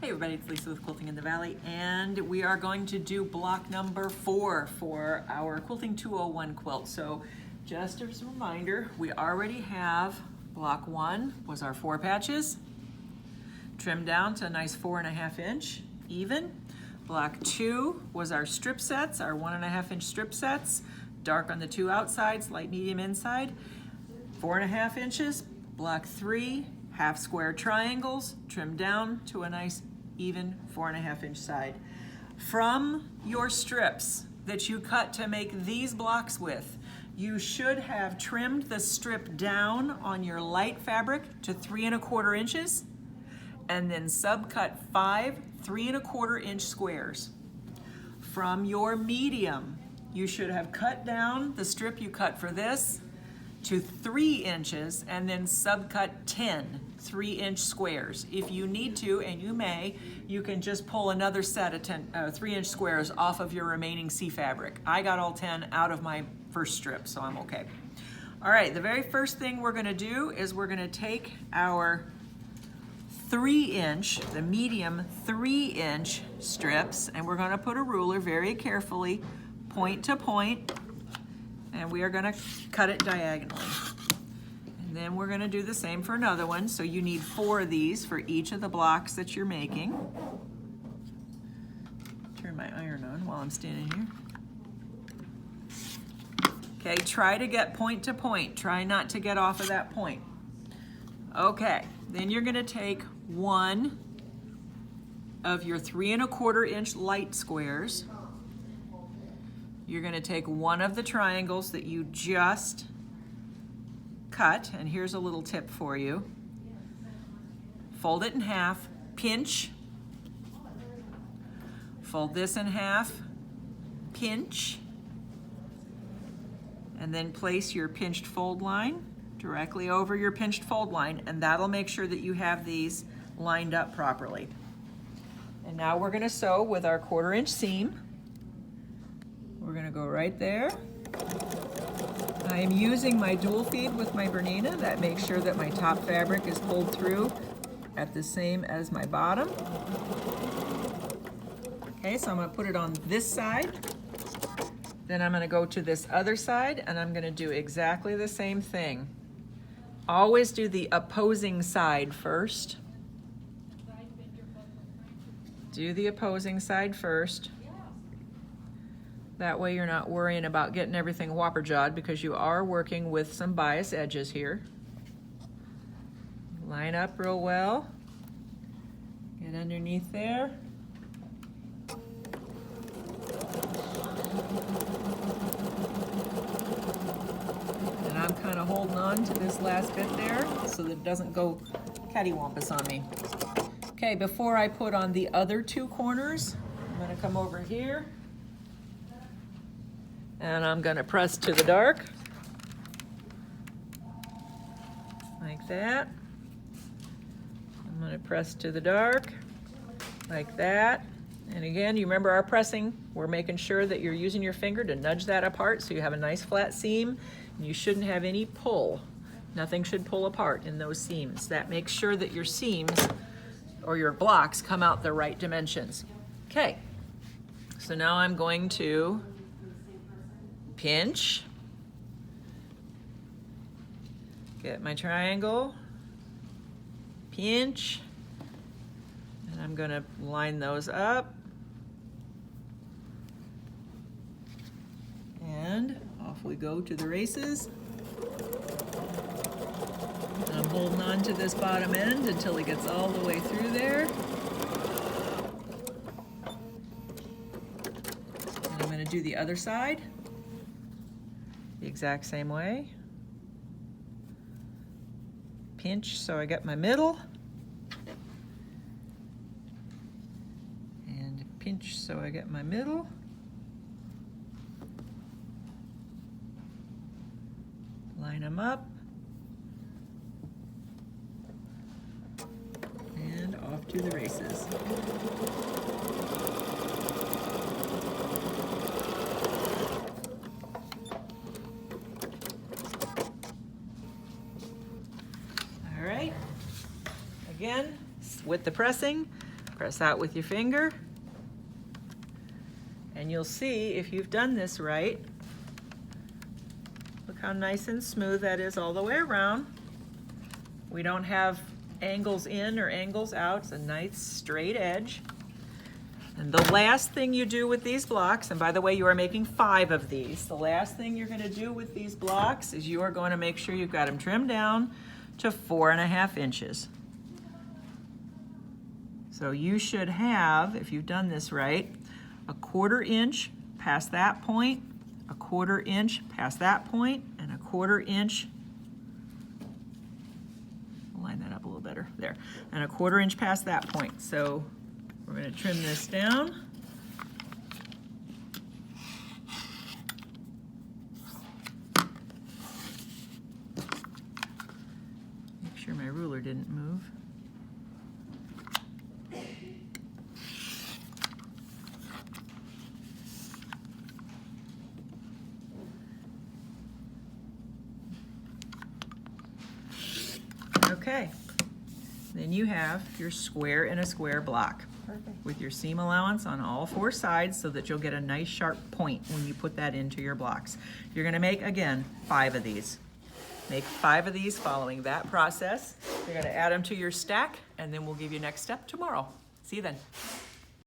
Hey everybody, it's Lisa with Quilting in the Valley, and we are going to do block number 4 for our Quilting 201 quilt. So just as a reminder, we already have block 1 was our 4 patches, trimmed down to a nice 4.5 inch even. Block 2 was our strip sets, our 1.5 inch strip sets, dark on the 2 outsides, light medium inside, 4.5 inches. Block 3, half square triangles, trimmed down to a nice even 4.5 inch side. From your strips that you cut to make these blocks with, you should have trimmed the strip down on your light fabric to 3.25 inches, and then subcut 5 3.25 inch squares. From your medium, you should have cut down the strip you cut for this to 3 inches and then subcut 10 3-inch squares. If you need to, and you may, you can just pull another set of 3-inch squares off of your remaining C fabric. I got all 10 out of my first strip, so I'm okay. All right, the very first thing we're gonna do is we're gonna take our 3-inch, the medium 3-inch strips, and we're gonna put a ruler very carefully, point to point, and we are gonna cut it diagonally. And then we're gonna do the same for another one. So you need 4 of these for each of the blocks that you're making. Turn my iron on while I'm standing here. Okay, try to get point to point. Try not to get off of that point. Okay, then you're gonna take one of your 3.25 inch light squares. You're gonna take one of the triangles that you just cut, and here's a little tip for you. Fold it in half, pinch, fold this in half, pinch, and then place your pinched fold line directly over your pinched fold line, and that'll make sure that you have these lined up properly. And now we're gonna sew with our 1/4 inch seam. We're gonna go right there. I am using my dual feed with my Bernina. That makes sure that my top fabric is pulled through at the same as my bottom. Okay, so I'm gonna put it on this side. Then I'm gonna go to this other side and I'm gonna do exactly the same thing. Always do the opposing side first. Do the opposing side first. That way you're not worrying about getting everything whopper-jawed, because you are working with some bias edges here. Line up real well. Get underneath there. And I'm kind of holding on to this last bit there so that it doesn't go cattywampus on me. Okay, before I put on the other 2 corners, I'm gonna come over here. And I'm gonna press to the dark, like that. I'm gonna press to the dark, like that. And again, you remember our pressing, we're making sure that you're using your finger to nudge that apart so you have a nice flat seam. And you shouldn't have any pull. Nothing should pull apart in those seams. That makes sure that your seams or your blocks come out the right dimensions. Okay, so now I'm going to pinch, get my triangle, pinch, and I'm gonna line those up, and off we go to the races. And I'm holding on to this bottom end until it gets all the way through there. And I'm gonna do the other side the exact same way. Pinch so I get my middle, and pinch so I get my middle. Line them up, and off to the races. Again, with the pressing, Press out with your finger. And you'll see if you've done this right. Look how nice and smooth that is all the way around. We don't have angles in or angles out. It's a nice straight edge. And the last thing you do with these blocks, and by the way, you are making 5 of these. The last thing you're gonna do with these blocks is you are going to make sure you've got them trimmed down to 4.5 inches. So you should have, if you've done this right, a 1/4 inch past that point, a 1/4 inch past that point, and a 1/4 inch, I'll line that up a little better, there, and a 1/4 inch past that point. So we're going to trim this down. Make sure my ruler didn't move. Okay, then you have your square in a square block. Perfect. With your seam allowance on all 4 sides so that you'll get a nice sharp point when you put that into your blocks. You're gonna make, again, 5 of these. Make 5 of these following that process. You're gonna add them to your stack, and then we'll give you next step tomorrow. See you then.